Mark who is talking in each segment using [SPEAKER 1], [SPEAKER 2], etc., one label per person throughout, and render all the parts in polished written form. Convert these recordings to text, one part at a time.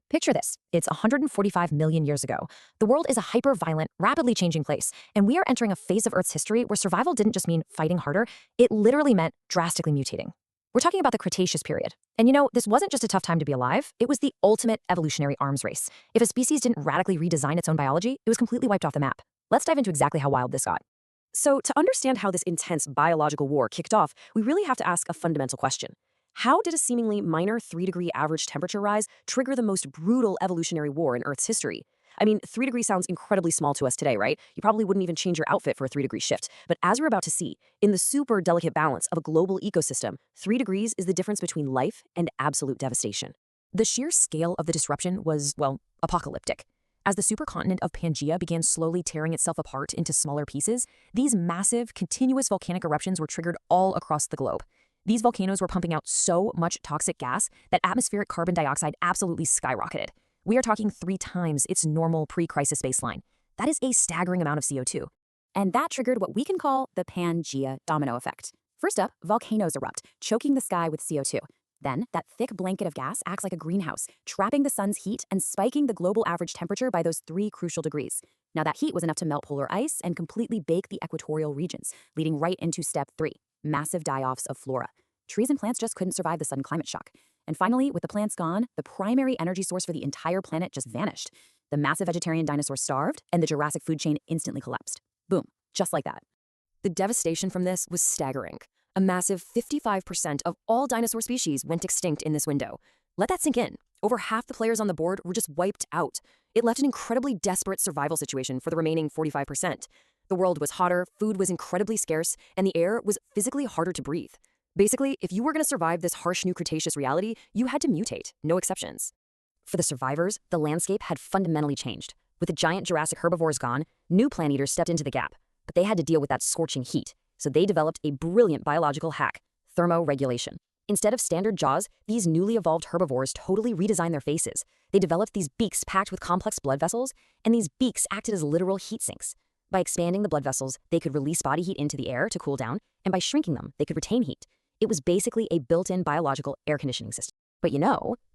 [SPEAKER 1] Picture this. It's 145 million years ago. The world is a hyper-violent, rapidly changing place, and we are entering a phase of Earth's history where survival didn't just mean fighting harder, it literally meant drastically mutating. We're talking about the Cretaceous period. And this wasn't just a tough time to be alive, it was the ultimate evolutionary arms race. If a species didn't radically redesign its own biology, it was completely wiped off the map. Let's dive into exactly how wild this got. So, to understand how this intense biological war kicked off, we really have to ask a fundamental question. How did a seemingly minor 3-degree average temperature rise trigger the most brutal evolutionary war in Earth's history? I mean, 3 degrees sounds incredibly small to us today, right? You probably wouldn't even change your outfit for a 3-degree shift. But as we're about to see, in the super delicate balance of a global ecosystem, 3 degrees is the difference between life and absolute devastation. The sheer scale of the disruption was, well, apocalyptic. As the supercontinent of Pangaea began slowly tearing itself apart into smaller pieces, these massive, continuous volcanic eruptions were triggered all across the globe. These volcanoes were pumping out so much toxic gas that atmospheric carbon dioxide absolutely skyrocketed. We are talking 3 times its normal pre-crisis baseline. That is a staggering amount of CO2. And that triggered what we can call the Pangaea domino effect. First up, volcanoes erupt, choking the sky with CO2. Then, that thick blanket of gas acts like a greenhouse, trapping the sun's heat and spiking the global average temperature by those 3 crucial degrees. Now, that heat was enough to melt polar ice and completely bake the equatorial regions, leading right into step 3, massive die-offs of flora. Trees and plants just couldn't survive the sudden climate shock. And finally, with the plants gone, the primary energy source for the entire planet just vanished. The massive vegetarian dinosaurs starved, and the Jurassic food chain instantly collapsed. Boom, just like that. The devastation from this was staggering. A massive 55% of all dinosaur species went extinct in this window. Let that sink in. Over half the players on the board were just wiped out. It left an incredibly desperate survival situation for the remaining 45%. The world was hotter, food was incredibly scarce, and the air was physically harder to breathe. Basically, if you were going to survive this harsh new Cretaceous reality, you had to mutate, no exceptions. For the survivors, the landscape had fundamentally changed. With the giant Jurassic herbivores gone, new plant eaters stepped into the gap. But they had to deal with that scorching heat, so they developed a brilliant biological hack, thermoregulation. Instead of standard jaws, these newly evolved herbivores totally redesigned their faces. They developed these beaks packed with complex blood vessels, and these beaks acted as literal heat sinks. By expanding the blood vessels, they could release body heat into the air to cool down, and by shrinking them, they could retain heat. It was basically a built-in biological air conditioning system. But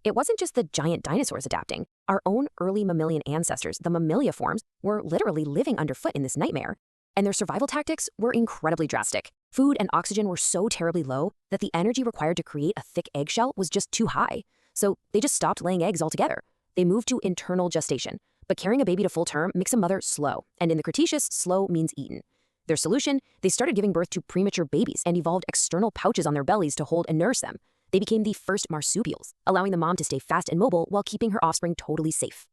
[SPEAKER 1] it wasn't just the giant dinosaurs adapting. Our own early mammalian ancestors, the mammalia forms, were literally living underfoot in this nightmare. And their survival tactics were incredibly drastic. Food and oxygen were so terribly low that the energy required to create a thick eggshell was just too high. So they just stopped laying eggs altogether. They moved to internal gestation. But carrying a baby to full term makes a mother slow. And in the Cretaceous, slow means eaten. Their solution? They started giving birth to premature babies and evolved external pouches on their bellies to hold and nurse them. They became the first marsupials, allowing the mom to stay fast and mobile while keeping her offspring totally safe.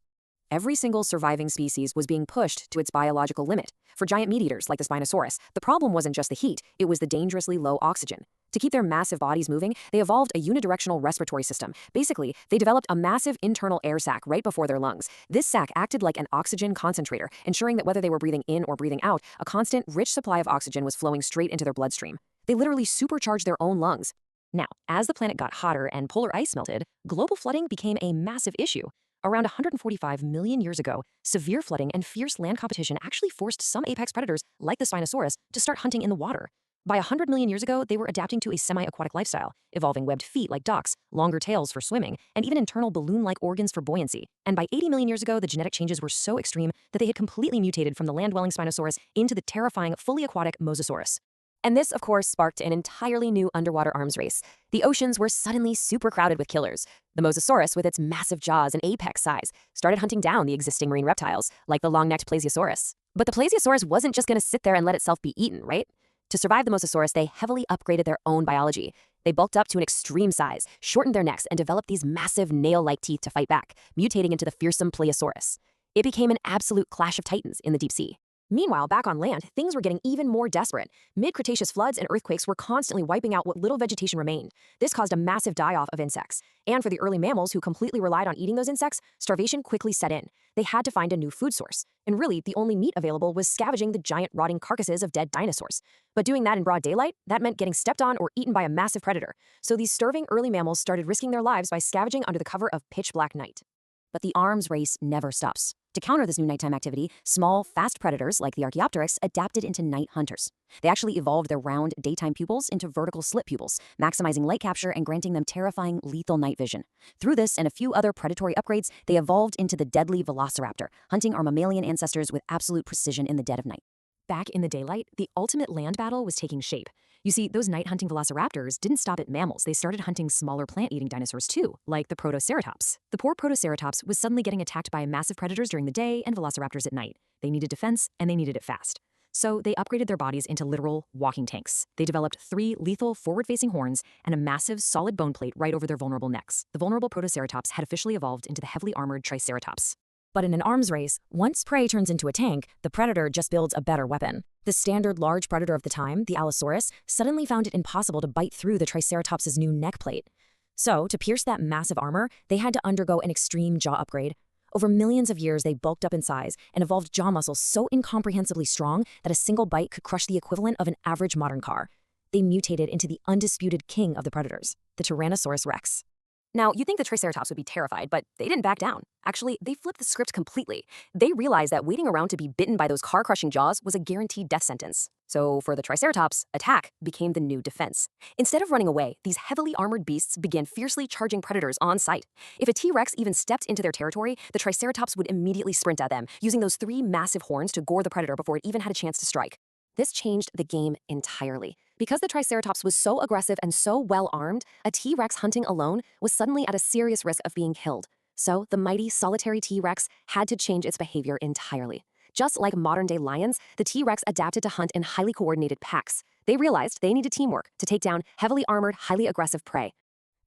[SPEAKER 1] Every single surviving species was being pushed to its biological limit. For giant meat-eaters like the Spinosaurus, the problem wasn't just the heat, it was the dangerously low oxygen. To keep their massive bodies moving, they evolved a unidirectional respiratory system. Basically, they developed a massive internal air sac right before their lungs. This sac acted like an oxygen concentrator, ensuring that whether they were breathing in or breathing out, a constant, rich supply of oxygen was flowing straight into their bloodstream. They literally supercharged their own lungs. Now, as the planet got hotter and polar ice melted, global flooding became a massive issue. Around 145 million years ago, severe flooding and fierce land competition actually forced some apex predators, like the Spinosaurus, to start hunting in the water. By 100 million years ago, they were adapting to a semi-aquatic lifestyle, evolving webbed feet like ducks, longer tails for swimming, and even internal balloon-like organs for buoyancy. And by 80 million years ago, the genetic changes were so extreme that they had completely mutated from the land-dwelling Spinosaurus into the terrifying, fully aquatic Mosasaurus. And this, of course, sparked an entirely new underwater arms race. The oceans were suddenly super crowded with killers. The Mosasaurus, with its massive jaws and apex size, started hunting down the existing marine reptiles, like the long-necked Plesiosaurus. But the Plesiosaurus wasn't just going to sit there and let itself be eaten, right? To survive the Mosasaurus, they heavily upgraded their own biology. They bulked up to an extreme size, shortened their necks, and developed these massive nail-like teeth to fight back, mutating into the fearsome Plesiosaurus. It became an absolute clash of titans in the deep sea. Meanwhile, back on land, things were getting even more desperate. Mid-Cretaceous floods and earthquakes were constantly wiping out what little vegetation remained. This caused a massive die-off of insects. And for the early mammals who completely relied on eating those insects, starvation quickly set in. They had to find a new food source. And really, the only meat available was scavenging the giant rotting carcasses of dead dinosaurs. But doing that in broad daylight, that meant getting stepped on or eaten by a massive predator. So these starving early mammals started risking their lives by scavenging under the cover of pitch black night. But the arms race never stops. To counter this new nighttime activity, small, fast predators like the Archaeopteryx adapted into night hunters. They actually evolved their round, daytime pupils into vertical slit pupils, maximizing light capture and granting them terrifying, lethal night vision. Through this and a few other predatory upgrades, they evolved into the deadly velociraptor, hunting our mammalian ancestors with absolute precision in the dead of night. Back in the daylight, the ultimate land battle was taking shape. You see, those night-hunting velociraptors didn't stop at mammals. They started hunting smaller plant-eating dinosaurs too, like the Protoceratops. The poor Protoceratops was suddenly getting attacked by massive predators during the day and velociraptors at night. They needed defense, and they needed it fast. So they upgraded their bodies into literal walking tanks. They developed 3 lethal forward-facing horns and a massive solid bone plate right over their vulnerable necks. The vulnerable Protoceratops had officially evolved into the heavily armored Triceratops. But in an arms race, once prey turns into a tank, the predator just builds a better weapon. The standard large predator of the time, the Allosaurus, suddenly found it impossible to bite through the Triceratops' new neck plate. So, to pierce that massive armor, they had to undergo an extreme jaw upgrade. Over millions of years, they bulked up in size and evolved jaw muscles so incomprehensibly strong that a single bite could crush the equivalent of an average modern car. They mutated into the undisputed king of the predators, the Tyrannosaurus Rex. Now, you'd think the Triceratops would be terrified, but they didn't back down. Actually, they flipped the script completely. They realized that waiting around to be bitten by those car-crushing jaws was a guaranteed death sentence. So for the Triceratops, attack became the new defense. Instead of running away, these heavily armored beasts began fiercely charging predators on sight. If a T-Rex even stepped into their territory, the Triceratops would immediately sprint at them, using those 3 massive horns to gore the predator before it even had a chance to strike. This changed the game entirely. Because the Triceratops was so aggressive and so well-armed, a T-Rex hunting alone was suddenly at a serious risk of being killed. So the mighty solitary T-Rex had to change its behavior entirely. Just like modern-day lions, the T-Rex adapted to hunt in highly coordinated packs. They realized they needed teamwork to take down heavily armored, highly aggressive prey.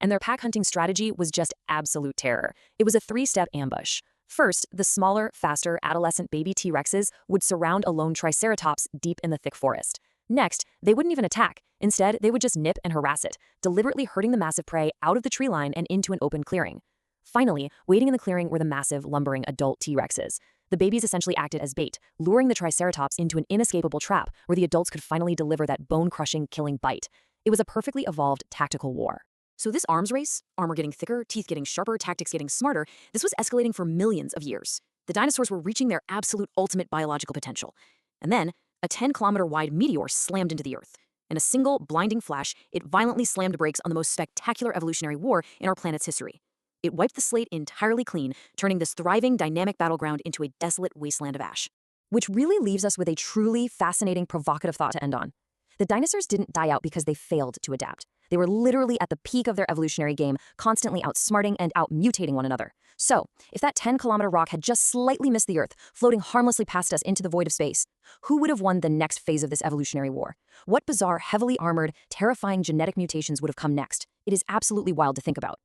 [SPEAKER 1] And their pack hunting strategy was just absolute terror. It was a 3-step ambush. First, the smaller, faster, adolescent baby T-Rexes would surround a lone Triceratops deep in the thick forest. Next, they wouldn't even attack. Instead, they would just nip and harass it, deliberately herding the massive prey out of the tree line and into an open clearing. Finally, waiting in the clearing were the massive, lumbering adult T-Rexes. The babies essentially acted as bait, luring the Triceratops into an inescapable trap where the adults could finally deliver that bone-crushing, killing bite. It was a perfectly evolved tactical war. So this arms race, armor getting thicker, teeth getting sharper, tactics getting smarter, this was escalating for millions of years. The dinosaurs were reaching their absolute ultimate biological potential. And then, a 10-kilometer-wide meteor slammed into the Earth. In a single, blinding flash, it violently slammed brakes on the most spectacular evolutionary war in our planet's history. It wiped the slate entirely clean, turning this thriving, dynamic battleground into a desolate wasteland of ash. Which really leaves us with a truly fascinating, provocative thought to end on. The dinosaurs didn't die out because they failed to adapt. They were literally at the peak of their evolutionary game, constantly outsmarting and out-mutating one another. So, if that 10-kilometer rock had just slightly missed the Earth, floating harmlessly past us into the void of space, who would have won the next phase of this evolutionary war? What bizarre, heavily armored, terrifying genetic mutations would have come next? It is absolutely wild to think about.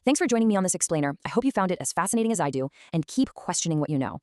[SPEAKER 1] Thanks for joining me on this explainer. I hope you found it as fascinating as I do, and keep questioning what you know.